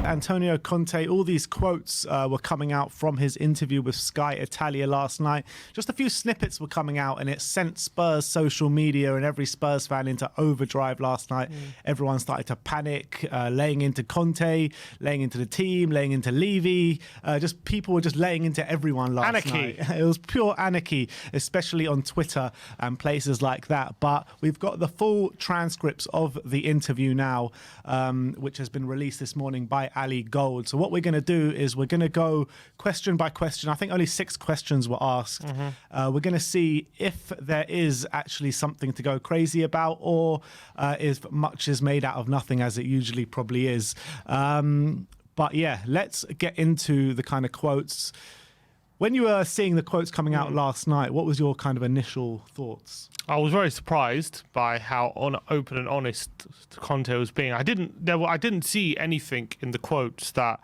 Antonio Conte, all these quotes were coming out from his interview with Sky Italia last night. Just a few snippets were coming out, and it sent Spurs social media and every Spurs fan into overdrive last night. Everyone started to panic, laying into Conte, laying into the team, laying into Levy. Just people were just laying into everyone last night. It was pure anarchy, especially on Twitter and places like that. But we've got the full transcripts of the interview now, which has been released this morning by Ali Gold. So what we're going to do is we're going to go question by question. I think only 6 questions were asked. We're going to see if there is actually something to go crazy about, or if much is made out of nothing, as it usually probably is. But yeah, let's get into the kind of quotes. When you were seeing the quotes coming out last night, what was your kind of initial thoughts? I was very surprised by how open and honest Conte was being. I didn't see anything in the quotes that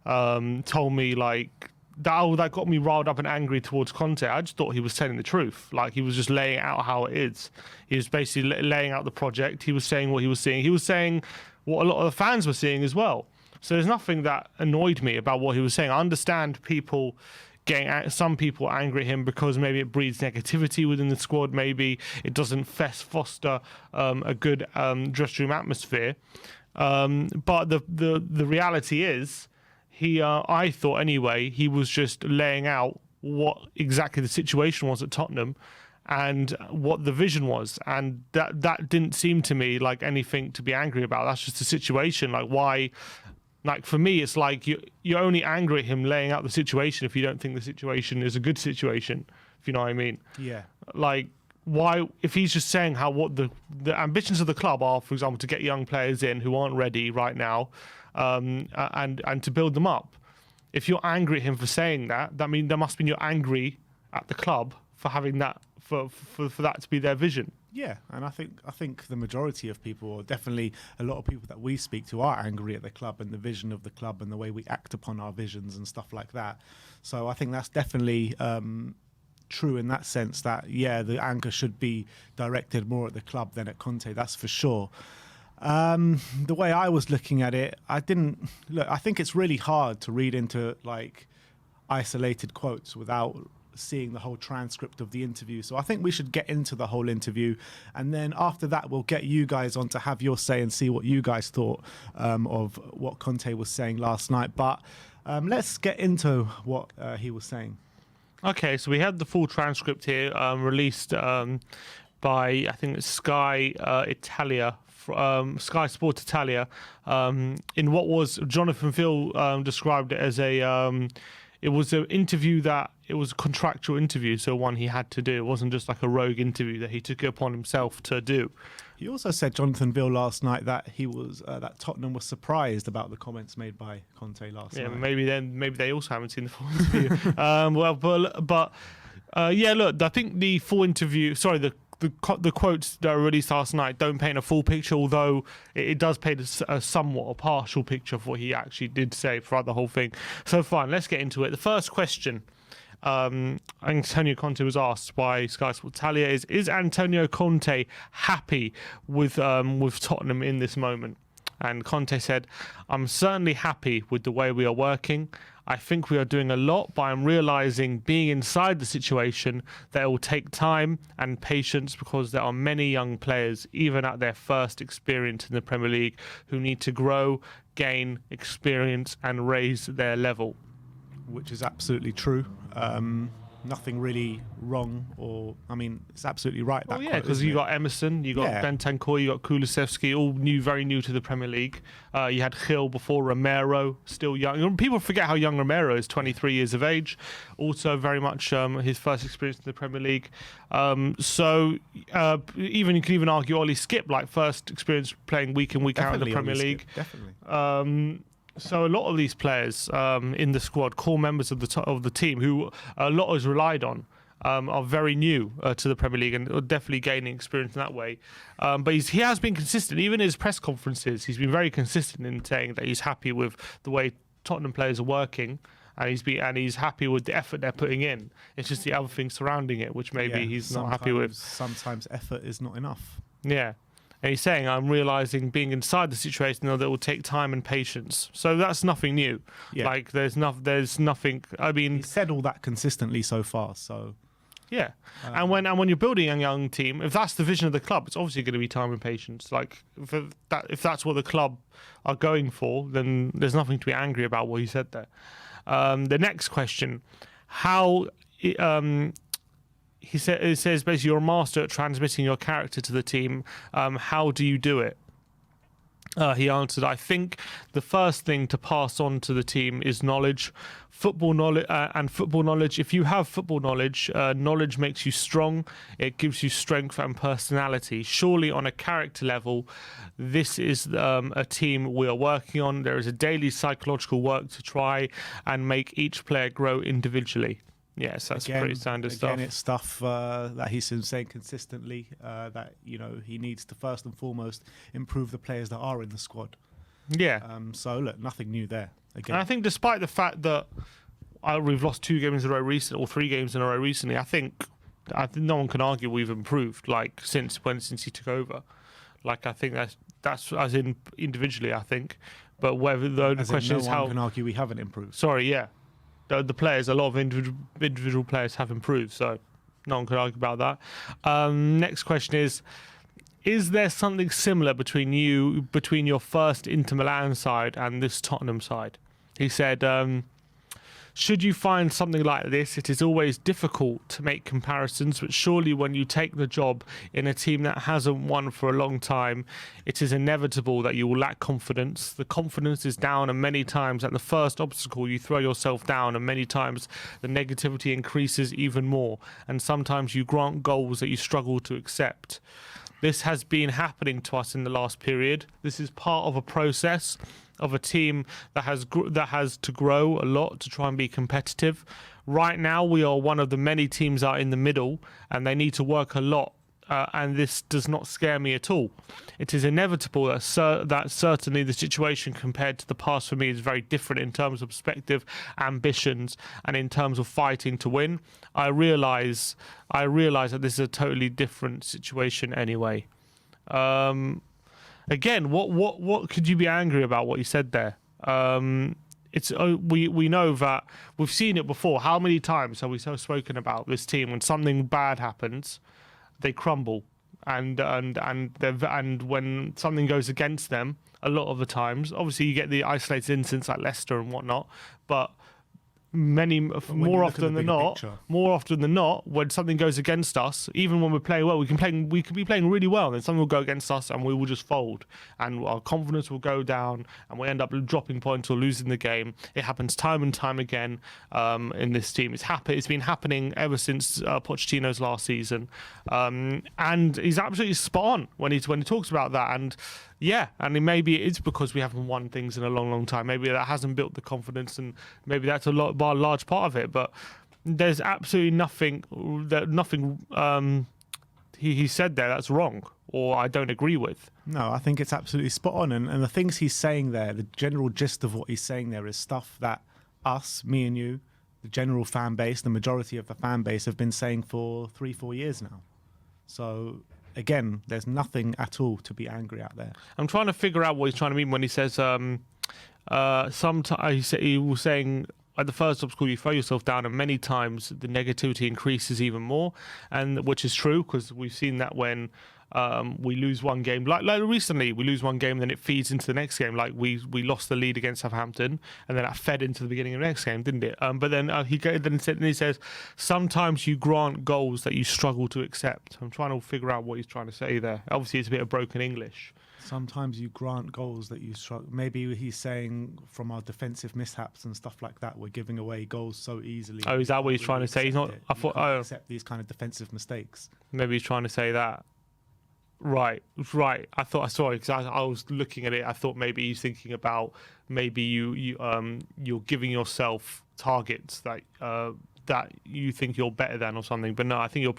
told me like that got me riled up and angry towards Conte. I just thought he was telling the truth. Like, he was just laying out how it is. He was basically laying out the project. He was saying what he was seeing. He was saying what a lot of the fans were seeing as well. So there's nothing that annoyed me about what he was saying. I understand people getting some people angry at him because maybe it breeds negativity within the squad. Maybe it doesn't foster a good dressing room atmosphere. But the reality is, I thought anyway, he was just laying out what exactly the situation was at Tottenham and what the vision was, and that didn't seem to me like anything to be angry about. That's just the situation. Like, why? Like, for me, it's like you're only angry at him laying out the situation if you don't think the situation is a good situation, if you know what I mean. Yeah. Like, why, if he's just saying what the ambitions of the club are, for example, to get young players in who aren't ready right now, and to build them up. If you're angry at him for saying that means that must mean you're angry at the club for having that, for that to be their vision. Yeah, and I think the majority of people, or definitely a lot of people that we speak to, are angry at the club and the vision of the club and the way we act upon our visions and stuff like that. So I think that's definitely true in that sense, that, yeah, the anger should be directed more at the club than at Conte, that's for sure. The way I was looking at it, I think it's really hard to read into like isolated quotes without seeing the whole transcript of the interview. So I think we should get into the whole interview, and then after that we'll get you guys on to have your say and see what you guys thought of what Conte was saying last night. But let's get into what he was saying. Okay, so we had the full transcript here, released by, I think it's Sky Italia, Sky Sport Italia, in what was Jonathan Phil described it as it was an interview it was a contractual interview, so one he had to do. It wasn't just like a rogue interview that he took it upon himself to do. He also said, Jonathan Bill, last night that he was that Tottenham was surprised about the comments made by Conte last night. Yeah, maybe they also haven't seen the full interview. Yeah, look, I think the full interview. Sorry, the quotes that were released last night don't paint a full picture, although it does paint a somewhat a partial picture of what he actually did say throughout the whole thing. So fine, let's get into it. The first question Antonio Conte was asked by Sky Sports Italia is Antonio Conte happy with Tottenham in this moment? And Conte said, I'm certainly happy with the way we are working. I think we are doing a lot, but I'm realising, being inside the situation, that it will take time and patience because there are many young players, even at their first experience in the Premier League, who need to grow, gain experience and raise their level. Which is absolutely true. Nothing really wrong, or I mean, it's absolutely right. Well, yeah, because you got Emerson, you got Bentancur, you got Kulusevski, all very new to the Premier League. You had Gil before, Romero, still young. People forget how young Romero is, 23 years of age. Also very much his first experience in the Premier League. So you can even argue Ollie Skip, like first experience playing week in, week out in the Premier League. Definitely. So a lot of these players in the squad, core members of the team, who a lot is relied on, are very new to the Premier League and are definitely gaining experience in that way. But he has been consistent, even in his press conferences. He's been very consistent in saying that he's happy with the way Tottenham players are working, and he's happy with the effort they're putting in. It's just the other things surrounding it, which maybe he's not happy with. Sometimes effort is not enough. Yeah. And he's saying, I'm realizing being inside the situation that it will take time and patience. So that's nothing new. Yeah. Like there's nothing. I mean, He said all that consistently so far. So yeah. And when you're building a young team, if that's the vision of the club, it's obviously going to be time and patience. Like if that's what the club are going for, then there's nothing to be angry about what he said there. The next question, how it says basically you're a master at transmitting your character to the team. How do you do it? He answered, I think the first thing to pass on to the team is knowledge, football knowledge. If you have football knowledge, knowledge makes you strong. It gives you strength and personality. Surely on a character level, this is a team we are working on. There is a daily psychological work to try and make each player grow individually. Yes, that's pretty standard stuff. Again, it's stuff that he's been saying consistently, that, he needs to first and foremost improve the players that are in the squad. Yeah. So, look, nothing new there. Again. And I think despite the fact that we've lost 2 games in a row recently, or 3 games in a row recently, I think no one can argue we've improved, like, since he took over. Like, I think that's as in individually, I think. But whether the question is how... No one can argue we haven't improved. Sorry, yeah. The players, a lot of individual players have improved, so no one could argue about that. Next question is there something similar between your first Inter Milan side and this Tottenham side? He said, should you find something like this, it is always difficult to make comparisons, but surely when you take the job in a team that hasn't won for a long time, it is inevitable that you will lack confidence. The confidence is down, and many times at the first obstacle you throw yourself down, and many times the negativity increases even more, and sometimes you grant goals that you struggle to accept. This has been happening to us in the last period. This is part of a process of a team that has to grow a lot to try and be competitive. Right now, we are one of the many teams out in the middle, and they need to work a lot. And this does not scare me at all. It is inevitable that certainly the situation compared to the past for me is very different in terms of perspective, ambitions, and in terms of fighting to win. I realize that this is a totally different situation anyway. Again, what could you be angry about what you said there? We know that we've seen it before. How many times have we spoken about this team when something bad happens, they crumble, and when something goes against them, a lot of the times, obviously you get the isolated incidents like Leicester and whatnot, but more often than not, when something goes against us, even when we're playing well, we could be playing really well, and then something will go against us, and we will just fold, and our confidence will go down, and we end up dropping points or losing the game. It happens time and time again in this team. It's been happening ever since Pochettino's last season, and he's absolutely spot on when he talks about that. And yeah, and maybe it's because we haven't won things in a long, long time. Maybe that hasn't built the confidence, and maybe that's a large part of it. But there's absolutely nothing he said there that's wrong, or I don't agree with. No, I think it's absolutely spot on. And the things he's saying there, the general gist of what he's saying there is stuff that us, me and you, the general fan base, the majority of the fan base have been saying for 3-4 years now. So again, there's nothing at all to be angry at there. I'm trying to figure out what he's trying to mean when he says sometimes he was saying at the first obstacle you throw yourself down, and many times the negativity increases even more, and which is true because we've seen that when we lose one game, like recently we lose one game, and then it feeds into the next game. Like we lost the lead against Southampton, and then that fed into the beginning of the next game, didn't it? But then he says sometimes you grant goals that you struggle to accept. I'm trying to figure out what he's trying to say there. Obviously, it's a bit of broken English. Sometimes you grant goals that you struggle. Maybe he's saying from our defensive mishaps and stuff like that, we're giving away goals so easily. Oh, is that what he's trying to say? He's not. I thought. Oh, accept these kind of defensive mistakes. Maybe he's trying to say that. Right. I thought I saw it because I was looking at it. I thought maybe he's thinking about maybe you're giving yourself targets that you think you're better than or something. But no, I think you're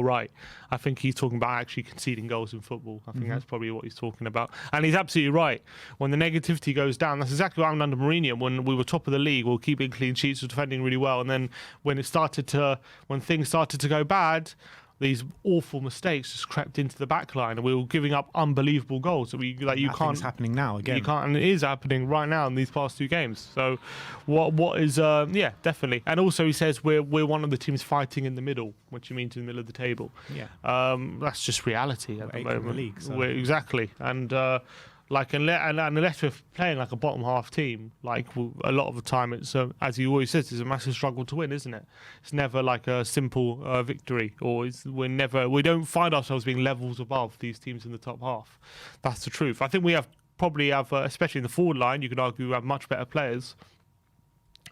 right. I think he's talking about actually conceding goals in football. I think that's probably what he's talking about. And he's absolutely right. When the negativity goes down, that's exactly what happened under Mourinho. When we were top of the league, we were keeping clean sheets, we were defending really well. And then when things started to go bad, these awful mistakes just crept into the back line, and we were giving up unbelievable goals that you can't. It's happening now again. You can't, and it is happening right now in these past 2 games. So, what is yeah, definitely. And also, he says we're one of the teams fighting in the middle, which he means in the middle of the table. Yeah, that's just reality at the moment. In the league, so. Exactly, and. Like unless we're playing like a bottom half team, like a lot of the time, it's as he always says, it's a massive struggle to win, isn't it? It's never like a simple victory, or we don't find ourselves being levels above these teams in the top half. That's the truth. I think we probably have, especially in the forward line, you could argue we have much better players.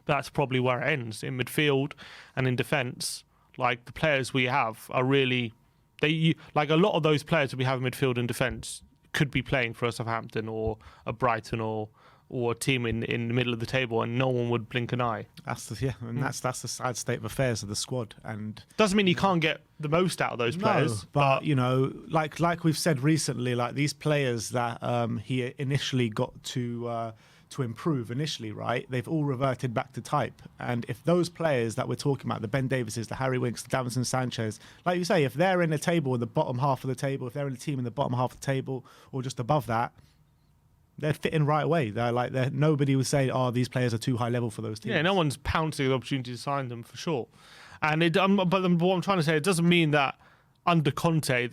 That's probably where it ends in midfield and in defence. Like the players we have are really, like a lot of those players that we have in midfield and defence could be playing for a Southampton or a Brighton or a team in the middle of the table, and no one would blink an eye. That's the sad state of affairs of the squad. And doesn't mean you can't get the most out of those players. No, but you know, like we've said recently, like these players that he initially got to improve initially, right? They've all reverted back to type. And if those players that we're talking about, the Ben Davises, the Harry Winks, the Davinson Sanchez, like you say, if they're in a table in the bottom half of the table, if they're in a team in the bottom half of the table or just above that, they're fitting right away. Nobody would say, "Oh, these players are too high level for those teams." Yeah, no one's pouncing the opportunity to sign them for sure. And but what I'm trying to say, it doesn't mean that under Conte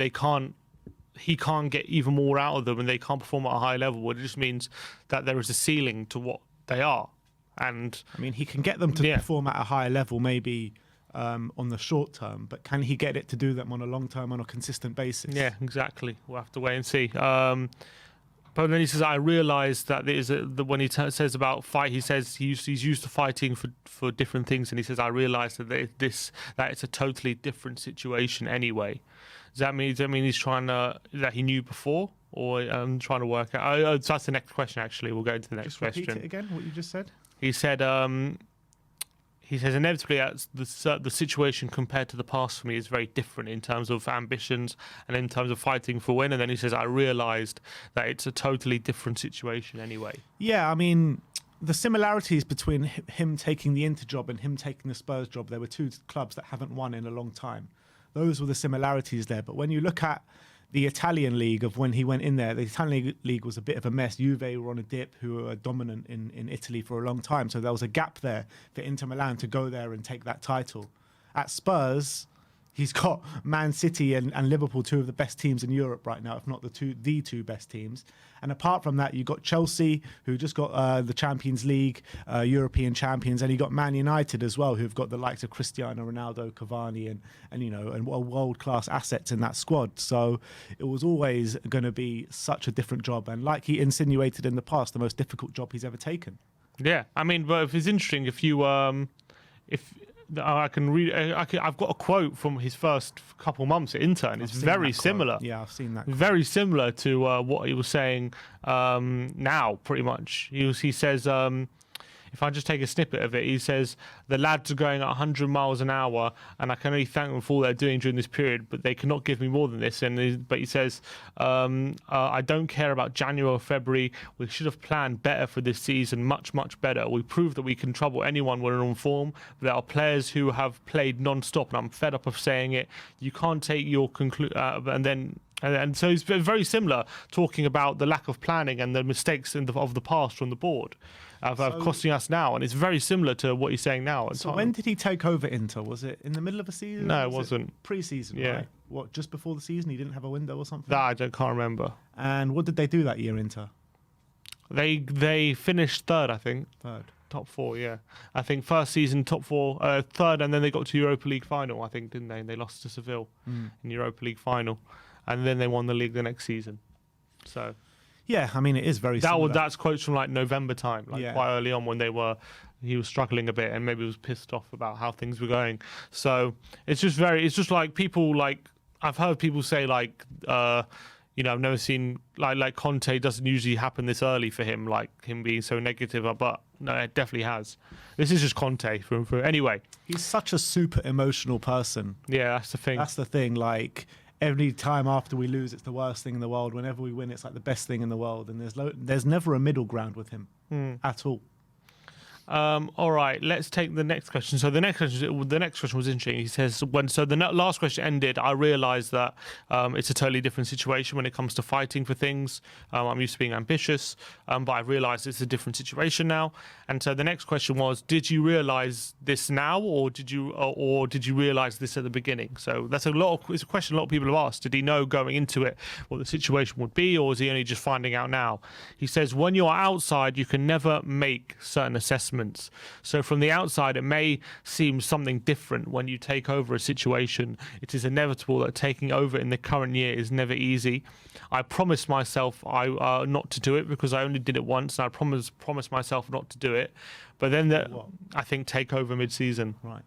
he can't get even more out of them and they can't perform at a high level. It just means that there is a ceiling to what they are. And I mean, he can get them to perform at a higher level, maybe on the short term, but can he get it to do them on a long term, on a consistent basis? Yeah, exactly. We'll have to wait and see. But then he says, I realised that when he says about fight, he says he's used to fighting for different things, and he says, I realised that it's a totally different situation anyway. Does that mean he's trying to, that he knew before, or trying to work out? So that's the next question. Actually, we'll go into the next question. Repeat it again. What you just said. He said. He says inevitably the situation compared to the past for me is very different in terms of ambitions and in terms of fighting for win. And then he says, I realised that it's a totally different situation anyway. Yeah, I mean, the similarities between him taking the Inter job and him taking the Spurs job, there were 2 clubs that haven't won in a long time. Those were the similarities there. But when you look at the Italian league of when he went in there, the Italian league was a bit of a mess. Juve were on a dip, who were dominant in Italy for a long time. So there was a gap there for Inter Milan to go there and take that title. At Spurs, he's got Man City and Liverpool, 2 of the best teams in Europe right now, if not the two best teams. And apart from that, you got Chelsea, who just got the Champions League, European champions, and you got Man United as well, who've got the likes of Cristiano Ronaldo, Cavani, and world-class assets in that squad. So it was always going to be such a different job, and like he insinuated in the past, the most difficult job he's ever taken. Yeah, I mean, but if it's interesting, if you I can read. I've got a quote from his first couple months at Inter, and it's very similar. Yeah, I've seen that quote. Very similar to what he was saying now, pretty much. He says, if I just take a snippet of it, he says, the lads are going at 100 miles an hour, and I can only thank them for all they're doing during this period, but they cannot give me more than this. But he says, I don't care about January or February. We should have planned better for this season, much, much better. We proved that we can trouble anyone when we're on form. There are players who have played non-stop, and I'm fed up of saying it. You can't take your And so it's very similar, talking about the lack of planning and the mistakes of the past from the board costing us now. And it's very similar to what he's saying now. So when did he take over Inter? Was it in the middle of a season? No, it wasn't. Pre-season, yeah. Right? What, just before the season? He didn't have a window or something? That I can't remember. And what did they do that year, Inter? They finished third, I think. Third. Top 4, yeah. I think first season, top 4, third, and then they got to Europa League final, I think, didn't they? And they lost to Seville in Europa League final. And then they won the league the next season. So... yeah, I mean, it is very similar. That's quotes from like November time, quite early on when he was struggling a bit and maybe was pissed off about how things were going. So it's just like people like, I've heard people say like, I've never seen like Conte doesn't usually happen this early for him, like him being so negative, but no, it definitely has. This is just Conte anyway. He's such a super emotional person. Yeah, that's the thing. That's the thing. Like, every time after we lose, it's the worst thing in the world. Whenever we win, it's like the best thing in the world. And there's never a middle ground with him at all. All right, let's take the next question. So the next question was interesting. He says, the last question ended, I realised that it's a totally different situation when it comes to fighting for things. I'm used to being ambitious, but I realised it's a different situation now. And so the next question was, did you realise this now, or did you realise this at the beginning? So it's a question a lot of people have asked. Did he know going into it what the situation would be, or is he only just finding out now? He says, when you're outside, you can never make certain assessments. So from the outside, it may seem something different when you take over a situation. It is inevitable that taking over in the current year is never easy. I promised myself not to do it because I only did it once, and I promised myself not to do it. But then I think take over mid-season. Right.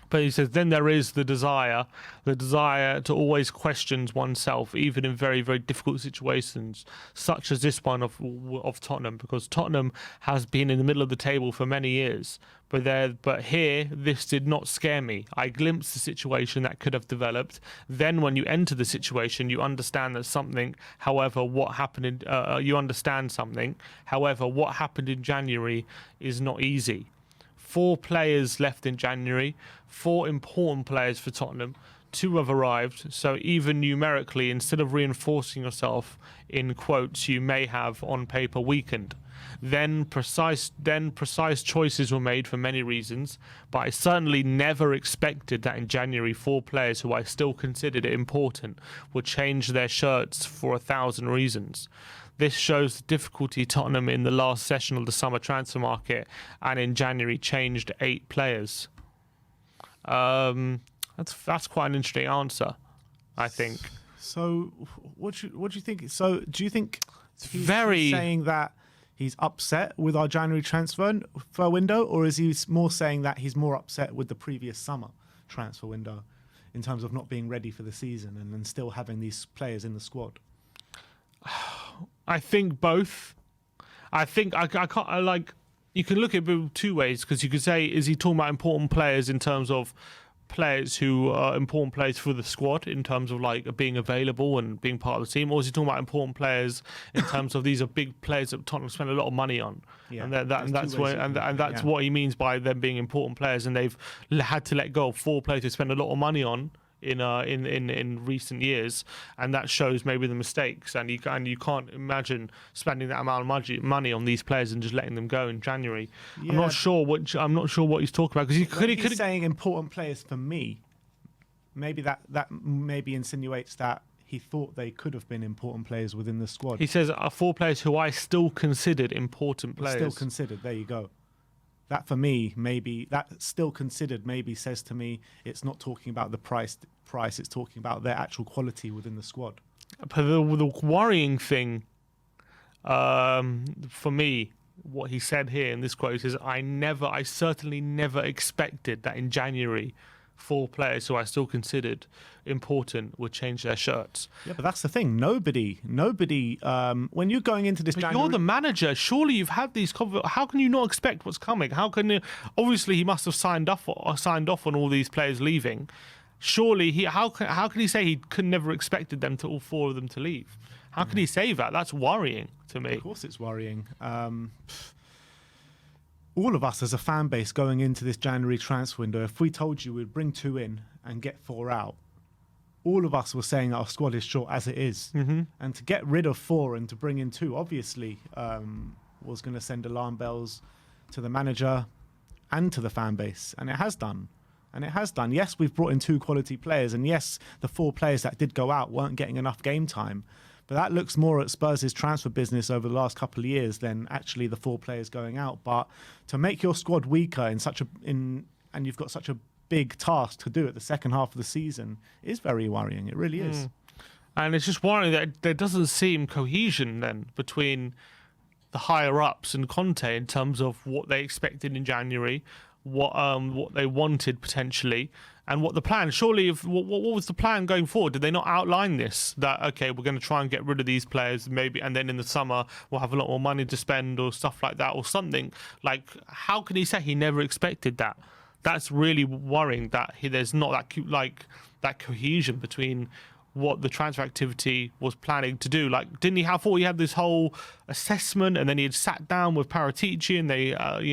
But he says, then there is the desire to always question oneself, even in very, very difficult situations, such as this one of Tottenham, because Tottenham has been in the middle of the table for many years. But here, this did not scare me. I glimpsed the situation that could have developed. Then when you enter the situation, you understand that something, however, what happened you understand something. However, what happened in January is not easy. 4 players left in January, 4 important players for Tottenham. 2 have arrived, so even numerically, instead of reinforcing yourself, in quotes, you may have on paper weakened. Then precise choices were made for many reasons, but I certainly never expected that in January 4 players who I still considered important would change their shirts for 1,000 reasons. This shows the difficulty Tottenham in the last session of the summer transfer market, and in January changed 8 players. That's quite an interesting answer, I think. So, what do you think? So, do you think he's very saying that he's upset with our January transfer window, or is he more saying that he's more upset with the previous summer transfer window in terms of not being ready for the season and then still having these players in the squad? I think both. I think you can look at it 2 ways, because you could say, is he talking about important players in terms of players who are important players for the squad in terms of like being available and being part of the team, or is he talking about important players in terms of these are big players that Tottenham spend a lot of money on? Yeah, and that's what he means by them being important players, and they've had to let go of 4 players to spend a lot of money on in recent years, and that shows maybe the mistakes, and you can't imagine spending that amount of money on these players and just letting them go in January. Yeah. I'm not sure what he's talking about, because he's saying important players for me. Maybe that maybe insinuates that he thought they could have been important players within the squad. He says 4 players who I still considered important players. Still considered. There you go. That for me, maybe that still considered maybe says to me it's not talking about the price, it's talking about their actual quality within the squad. But the worrying thing for me, what he said here in this quote is, I certainly never expected that in January 4 players who I still considered important would change their shirts. Yeah, but that's the thing. Nobody. When you're going into this, January, you're the manager. Surely you've had these. How can you not expect what's coming? How can you? Obviously, he must have signed off on all these players leaving. Surely how can he say he could never expected them to all 4 of them to leave? How can he say that? That's worrying to me. Of course, it's worrying. All of us as a fan base going into this January transfer window, if we told you we'd bring 2 in and get 4 out, all of us were saying our squad is short as it is. Mm-hmm. And to get rid of 4 and to bring in 2, obviously, was going to send alarm bells to the manager and to the fan base. And it has done. Yes, we've brought in 2 quality players. And yes, the 4 players that did go out weren't getting enough game time. But that looks more at Spurs' transfer business over the last couple of years than actually the 4 players going out. But to make your squad weaker and you've got such a big task to do at the second half of the season is very worrying. It really is. And it's just worrying that there doesn't seem cohesion then between the higher ups and Conte in terms of what they expected in January, what they wanted potentially, and what the plan. Surely, what was the plan going forward? Did they not outline this? That okay, we're going to try and get rid of these players, maybe, and then in the summer we'll have a lot more money to spend or stuff like that, or something. Like, how can he say he never expected that? That's really worrying. That there's not that cohesion between what the transfer activity was planning to do. Like, didn't he have? Thought he had this whole assessment, and then he had sat down with Paratici, and they,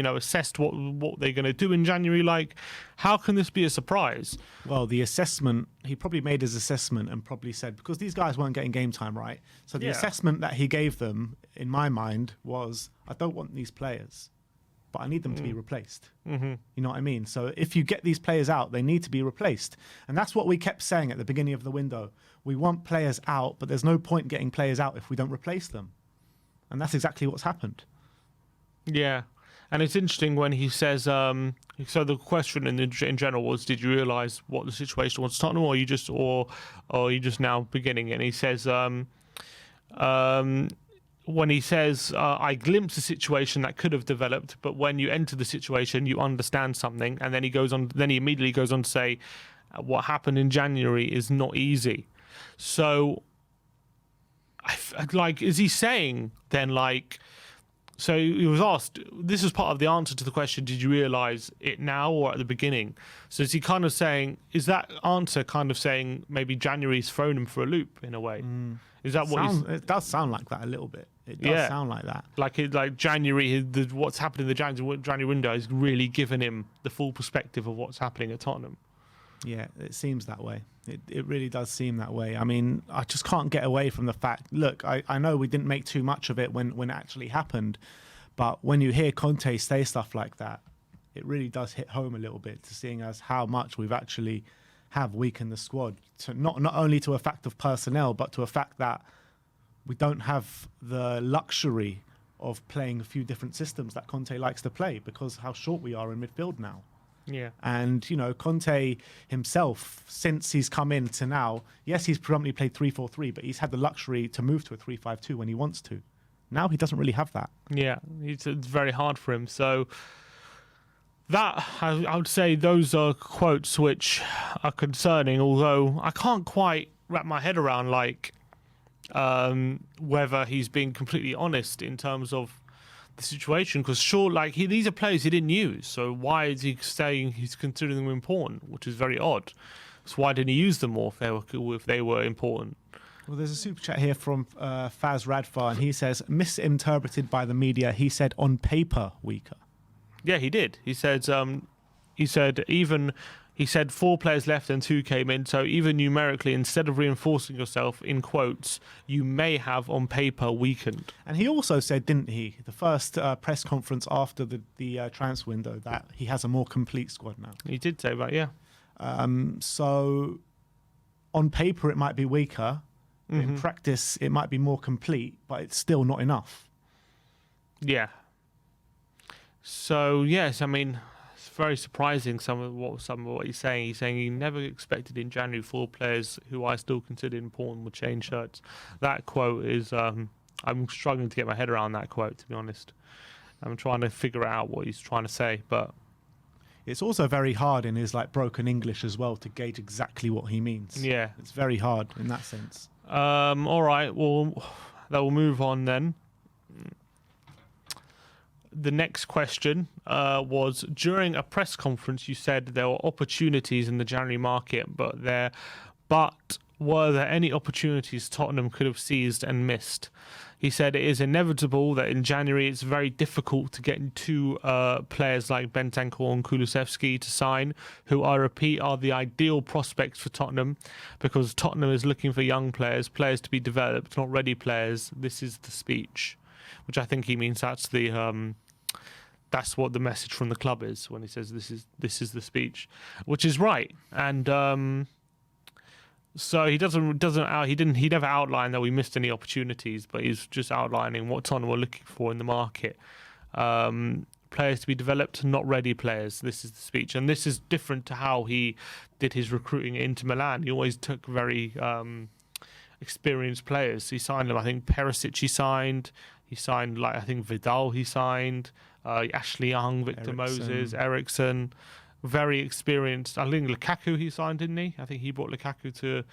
assessed what they're going to do in January. Like, how can this be a surprise? Well, the assessment, he probably made his assessment and probably said, because these guys weren't getting game time, right? So the assessment that he gave them, in my mind, was, I don't want these players, but I need them to be replaced. Mm-hmm. You know what I mean? So if you get these players out, they need to be replaced. And that's what we kept saying at the beginning of the window. We want players out, but there's no point getting players out if we don't replace them. And that's exactly what's happened. Yeah. And it's interesting when he says, so the question in general was, did you realise what the situation was, Tottenham, or are you just now beginning? And he says, when he says, I glimpsed a situation that could have developed, but when you enter the situation, you understand something. And then he immediately goes on to say, what happened in January is not easy. So, is he saying then, so he was asked, this is part of the answer to the question, did you realise it now or at the beginning? So is he kind of saying, is that answer kind of saying maybe January's thrown him for a loop in a way? Is that what it does sound like that a little bit. It does sound like that. Like January, what's happened in the January window has really given him the full perspective of what's happening at Tottenham. Yeah, it seems that way. It really does seem that way. I mean, I just can't get away from the fact, look, I know we didn't make too much of it when it actually happened, but when you hear Conte say stuff like that, it really does hit home a little bit, to seeing as how much we've actually have weakened the squad, to not only to a fact of personnel, but to a fact that we don't have the luxury of playing a few different systems that Conte likes to play, because how short we are in midfield now. Yeah. And, Conte himself, since he's come in to now, yes, he's predominantly played 3-4-3, but he's had the luxury to move to a 3-5-2 when he wants to. Now he doesn't really have that. Yeah, it's very hard for him. So that, I would say those are quotes which are concerning, although I can't quite wrap my head around, whether he's being completely honest in terms of the situation, because these are players he didn't use, so why is he saying he's considering them important, which is very odd. So why didn't he use them more if they were important? Well, there's a super chat here from Faz Radfar, and he says, misinterpreted by the media, he said on paper weaker. Yeah, he did. He said 4 players left and 2 came in. So even numerically, instead of reinforcing yourself, in quotes, you may have on paper weakened. And he also said, didn't he, the first press conference after the transfer window, that he has a more complete squad now. He did say that, yeah. So on paper, it might be weaker. Mm-hmm. In practice, it might be more complete, but it's still not enough. Yeah. So, yes, I mean, it's very surprising some of what he's saying. He's saying he never expected in January 4 players who I still consider important would change shirts. That quote is, I'm struggling to get my head around that quote, to be honest. I'm trying to figure out what he's trying to say, but it's also very hard in his broken English as well to gauge exactly what he means. Yeah. It's very hard in that sense. All right, well, that will move on then. The next question was, during a press conference, you said there were opportunities in the January market, but were there any opportunities Tottenham could have seized and missed? He said it is inevitable that in January it's very difficult to get 2 players like Bentancur and Kulusevski to sign, who I repeat are the ideal prospects for Tottenham, because Tottenham is looking for young players to be developed, not ready players. This is the speech, which I think he means that's what the message from the club is when he says this is the speech, which is right. And so he never outlined that we missed any opportunities, but he's just outlining what Tottenham were looking for in the market. Players to be developed, not ready players. This is the speech, and this is different to how he did his recruiting at Inter Milan. He always took very experienced players. He signed them. I think Perisic he signed. He signed I think Vidal he signed. Ashley Young, Victor Moses, Eriksson. Very experienced. I think Lukaku he signed, didn't he? I think he brought Lukaku to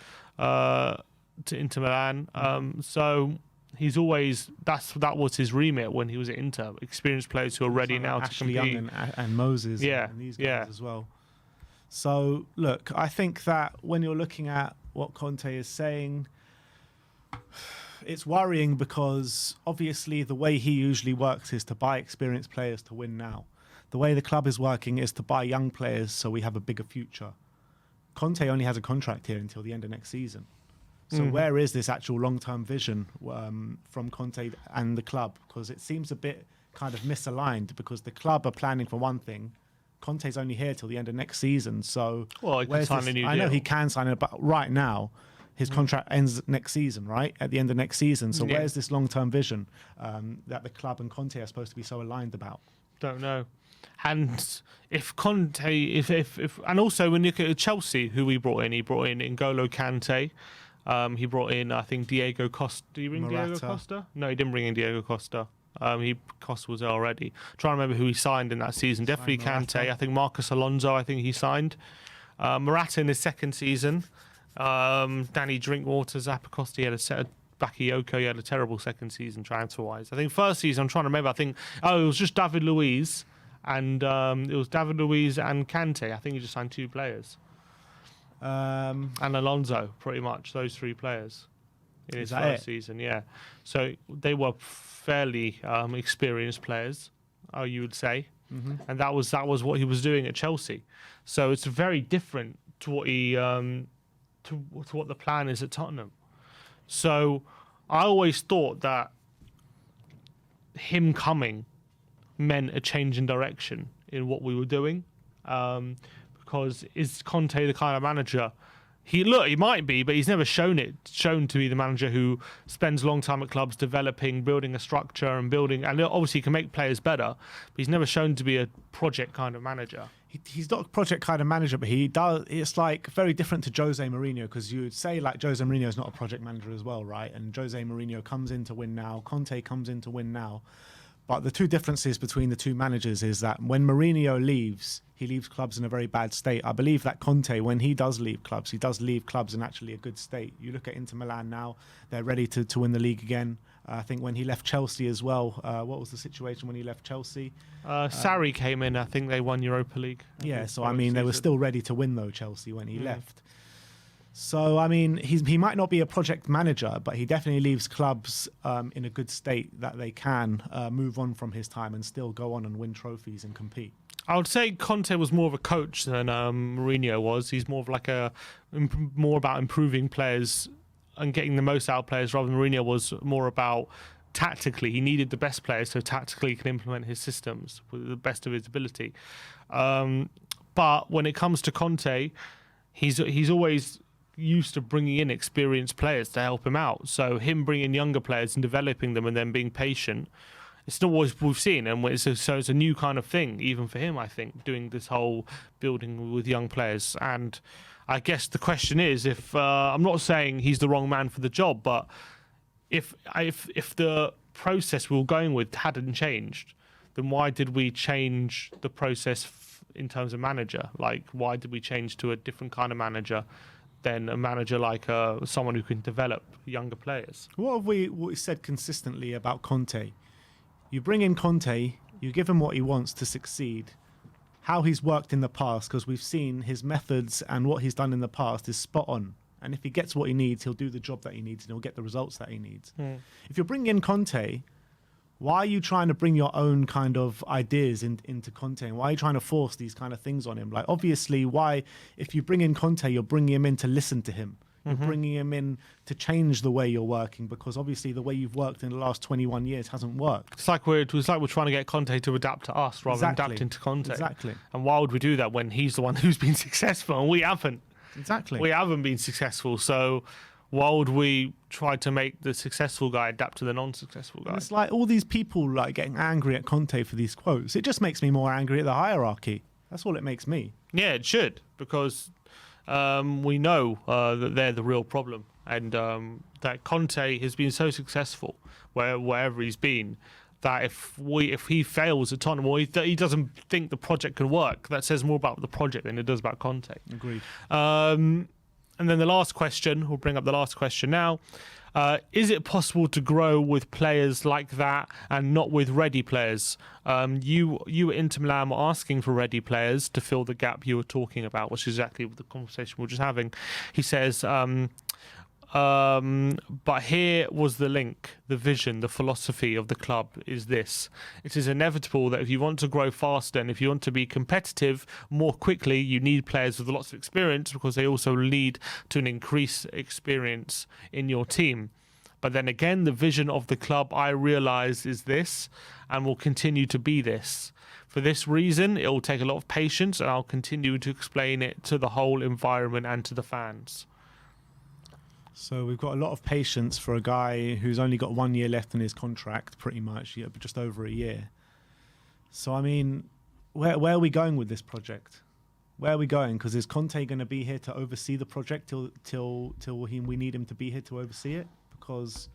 Inter Milan. So he's always that was his remit when he was at Inter. Experienced players who are ready now to compete. Ashley Young and Moses, and these guys as well. So look, I think that when you're looking at what Conte is saying. It's worrying because obviously the way he usually works is to buy experienced players to win now. The way the club is working is to buy young players so we have a bigger future. Conte only has a contract here until the end of next season. So where is this actual long-term vision from Conte and the club? Because it seems a bit kind of misaligned because the club are planning for one thing. Conte's only here till the end of next season. So Well, he can sign a new deal. I know he can sign it, but right now his contract ends next season, right? At the end of next season. So where's this long-term vision that the club and Conte are supposed to be so aligned about? Don't know. And if Conte, and also when you look at Chelsea, who he brought in N'Golo Kante. He brought in, I think, Diego Costa. Did he bring Diego Costa? No, he didn't bring in Diego Costa. Costa was there already. Trying to remember who he signed in that season. Definitely Kante. I think Marcus Alonso, I think he signed. Morata in his second season. Danny Drinkwater, Zappacosta, he had a set of Bakayoko, he had a terrible second season transfer-wise. I think first season, I'm trying to remember, it was just David Luiz and Kante. I think he just signed 2 players. And Alonso, pretty much, those 3 players in his first season, yeah. So they were fairly experienced players, you would say. And that was what he was doing at Chelsea. So it's very different to what he to what the plan is at Tottenham. So I always thought that him coming meant a change in direction in what we were doing. Because is Conte the kind of manager? He might be, but he's never shown to be the manager who spends a long time at clubs developing, building a structure and obviously can make players better, but he's never shown to be a project kind of manager. He's not a project kind of manager, but he does. It's like very different to Jose Mourinho, because you would say like Jose Mourinho is not a project manager as well, right? And Jose Mourinho comes in to win now. Conte comes in to win now. But the two differences between the two managers is that when Mourinho leaves, he leaves clubs in a very bad state. I believe that Conte, when he does leave clubs, he does leave clubs in actually a good state. You look at Inter Milan now, they're ready to win the league again. I think when he left Chelsea as well, what was the situation when he left Chelsea? Sarri came in, I think they won Europa League. Yeah, so I mean, they were still ready to win though, Chelsea, when he left. So, I mean, he might not be a project manager, but he definitely leaves clubs in a good state that they can move on from his time and still go on and win trophies and compete. I would say Conte was more of a coach than Mourinho was. He's more of like more about improving players and getting the most out of players, rather than Mourinho was more about tactically. He needed the best players, so tactically he can implement his systems with the best of his ability. But when it comes to Conte, he's always used to bringing in experienced players to help him out. So him bringing younger players and developing them and then being patient, it's not what we've seen. And so it's a new kind of thing, even for him, I think, doing this whole building with young players. And I guess the question is, if I'm not saying he's the wrong man for the job, but if the process we were going with hadn't changed, then why did we change the process in terms of manager? Like, why did we change to a different kind of manager than a manager like someone who can develop younger players? What have we said consistently about Conte? You bring in Conte, you give him what he wants to succeed. How he's worked in the past, because we've seen his methods and what he's done in the past is spot on. And if he gets what he needs, he'll do the job that he needs and he'll get the results that he needs. If you're bringing in Conte, why are you trying to bring your own kind of ideas into Conte? And why are you trying to force these kind of things on him? Like, obviously, if you bring in Conte, you're bringing him in to listen to him. You're bringing him in to change the way you're working, because obviously the way you've worked in the last 21 years hasn't worked. It's like we're trying to get Conte to adapt to us rather than adapting to Conte. Exactly. And why would we do that when he's the one who's been successful and we haven't? Exactly. We haven't been successful, so why would we try to make the successful guy adapt to the non-successful guy? And it's like all these people like getting angry at Conte for these quotes. It just makes me more angry at the hierarchy. That's all it makes me. Yeah, it should, because we know that they're the real problem, and that Conte has been so successful wherever he's been, that if he fails at Tottenham, or he doesn't think the project can work, that says more about the project than it does about Conte. Agreed. And then the last question, we'll bring up the last question now. Is it possible to grow with players like that and not with ready players? You at Inter Milan were asking for ready players to fill the gap you were talking about, which is exactly the conversation we were just having. He says, but here was the link, the vision, the philosophy of the club is this. It is inevitable that if you want to grow faster and if you want to be competitive more quickly, you need players with lots of experience because they also lead to an increased experience in your team. But then again, the vision of the club, I realise, is this and will continue to be this. For this reason, it will take a lot of patience and I'll continue to explain it to the whole environment and to the fans. So we've got a lot of patience for a guy who's only got 1 year left in his contract, pretty much, yeah, but just over a year. So, I mean, where are we going with this project? Where are we going? Because is Conte going to be here to oversee the project till we need him to be here to oversee it? Because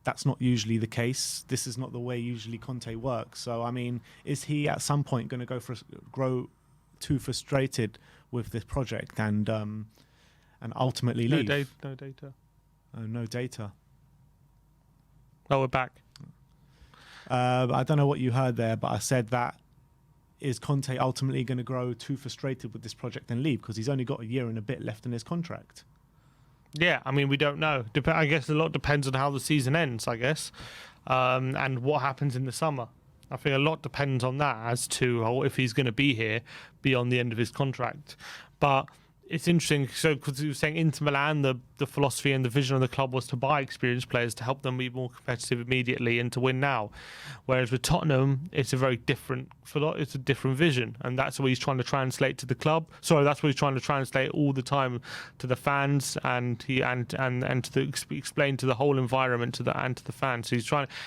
that's not usually the case. This is not the way usually Conte works. So, I mean, is he at some point going to grow too frustrated with this project and ultimately leave? No data. Oh, no data. Oh, we're back. I don't know what you heard there, but I said that is Conte ultimately going to grow too frustrated with this project and leave because he's only got a year and a bit left in his contract? Yeah, I mean, we don't know. I guess a lot depends on how the season ends, I guess, and what happens in the summer. I think a lot depends on that as to if he's going to be here beyond the end of his contract. But it's interesting, so because you were saying Inter Milan, the philosophy and the vision of the club was to buy experienced players to help them be more competitive immediately and to win now. Whereas with Tottenham, it's a very different vision, and that's what he's trying to translate to the club. Sorry, that's what he's trying to translate all the time to the fans and to explain to the whole environment to the fans. So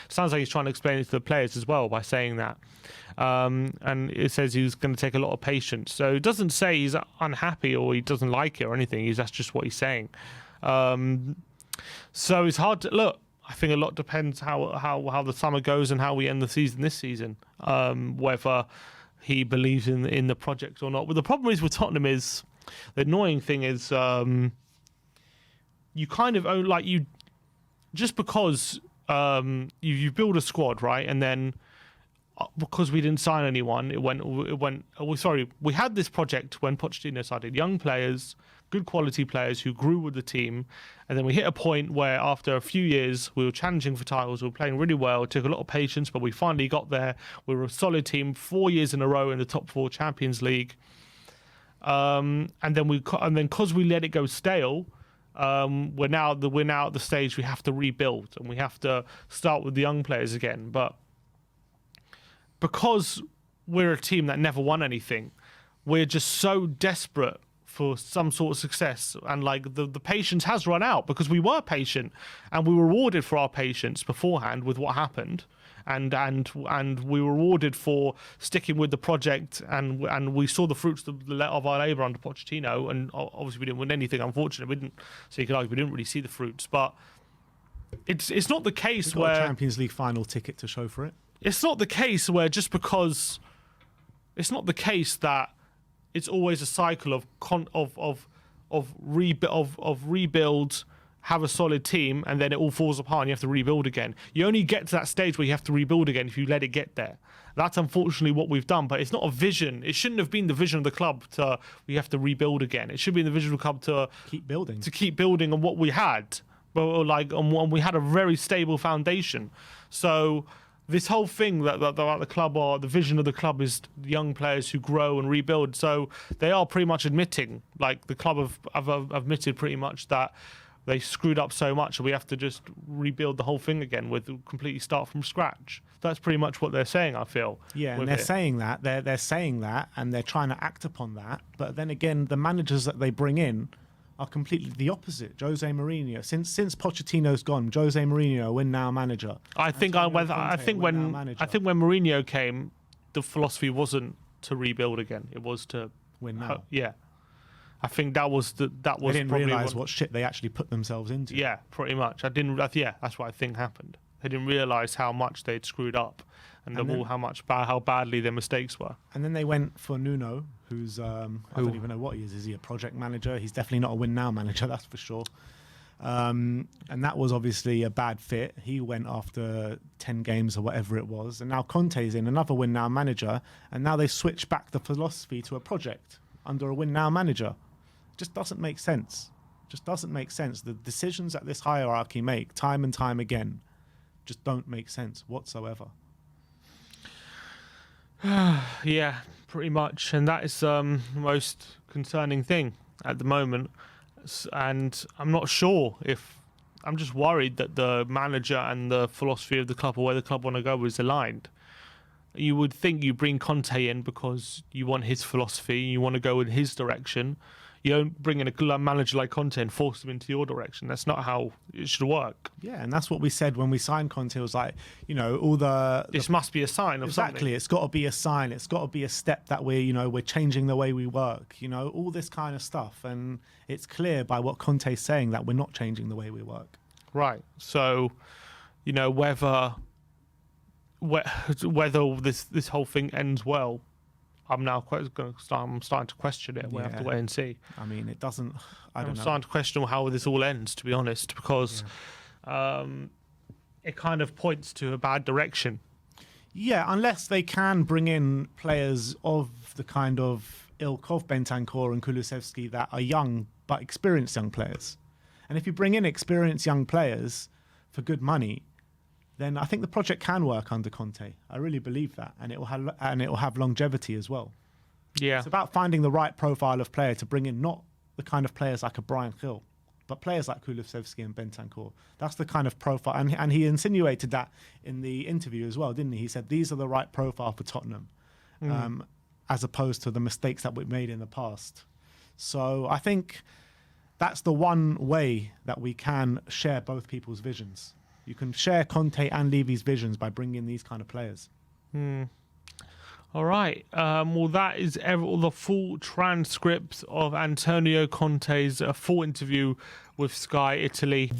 sounds like he's trying to explain it to the players as well by saying that. And it says he's going to take a lot of patience. So it doesn't say he's unhappy or he doesn't like it or anything. That's just what he's saying. So it's hard to look. I think a lot depends how the summer goes and how we end the season this season. Whether he believes in the project or not. But the problem is with Tottenham is the annoying thing is you kind of own just because you build a squad, right, and then because we didn't sign anyone, we had this project when Pochettino started, young players, good quality players who grew with the team, and then we hit a point where after a few years we were challenging for titles, we were playing really well, it took a lot of patience, but we finally got there. We were a solid team 4 years in a row in the top 4 Champions League, and then because we let it go stale, we're now at the stage we have to rebuild and we have to start with the young players again. But because we're a team that never won anything, we're just so desperate for some sort of success, and the patience has run out because we were patient and we were rewarded for our patience beforehand with what happened, and we were rewarded for sticking with the project, and we saw the fruits of our labour under Pochettino, and obviously we didn't win anything, unfortunately. So you could argue we didn't really see the fruits, but it's not the case We've got where a Champions League final ticket to show for it. It's not the case where just because it's not the case that it's always a cycle of rebuild, have a solid team, and then it all falls apart and you have to rebuild again. You only get to that stage where you have to rebuild again if you let it get there. That's unfortunately what we've done, but it's not a vision. It shouldn't have been the vision of the club we have to rebuild again. It should be the vision of the club to keep building on what we had. And we had a very stable foundation. So this whole thing that the club, or the vision of the club, is young players who grow and rebuild. So they are pretty much admitting, the club have admitted pretty much that they screwed up so much and we have to just rebuild the whole thing again completely start from scratch. That's pretty much what they're saying, I feel. Yeah, and they're saying that. They're saying that and they're trying to act upon that. But then again, the managers that they bring in are completely the opposite. Jose Mourinho, since Pochettino's gone, Jose Mourinho, win now manager. I think when Mourinho came, the philosophy wasn't to rebuild again. It was to win now. Yeah, I think that was. They didn't realise what shit they actually put themselves into. Yeah, pretty much. That's what I think happened. They didn't realise how much they'd screwed up, and how badly their mistakes were. And then they went for Nuno, who's I don't even know what he is. Is he a project manager? He's definitely not a win now manager, that's for sure. And that was obviously a bad fit. He went after 10 games or whatever it was. And now Conte's in, another win now manager. And now they switch back the philosophy to a project under a win now manager. Just doesn't make sense. Just doesn't make sense. The decisions that this hierarchy make time and time again just don't make sense whatsoever. Yeah, pretty much. And that is the most concerning thing at the moment. And I'm not sure if... I'm just worried that the manager and the philosophy of the club, or where the club want to go, is aligned. You would think you bring Conte in because you want his philosophy, you want to go in his direction. You don't bring in a manager like Conte and force him into your direction. That's not how it should work. Yeah, and that's what we said when we signed Conte. It was like, this must be a sign of something. Exactly, it's got to be a sign. It's got to be a step that we're changing the way we work. All this kind of stuff, and it's clear by what Conte's saying that we're not changing the way we work. Right. So, whether this whole thing ends well, I'm starting to question it. We'll have to wait and see. I mean, it doesn't. I'm starting to question how this all ends, to be honest, because it kind of points to a bad direction. Yeah, unless they can bring in players of the kind of ilk of Bentancur and Kulusevski that are young but experienced young players. And if you bring in experienced young players for good money, then I think the project can work under Conte. I really believe that, and it will have longevity as well. Yeah, it's about finding the right profile of player to bring in, not the kind of players like a Brian Hill, but players like Kulusevski and Bentancur. That's the kind of profile, and he insinuated that in the interview as well, didn't he? He said these are the right profile for Tottenham, as opposed to the mistakes that we made in the past. So I think that's the one way that we can share both people's visions. You can share Conte and Levy's visions by bringing in these kind of players. All right. Well, that is all the full transcript of Antonio Conte's full interview with Sky Italy.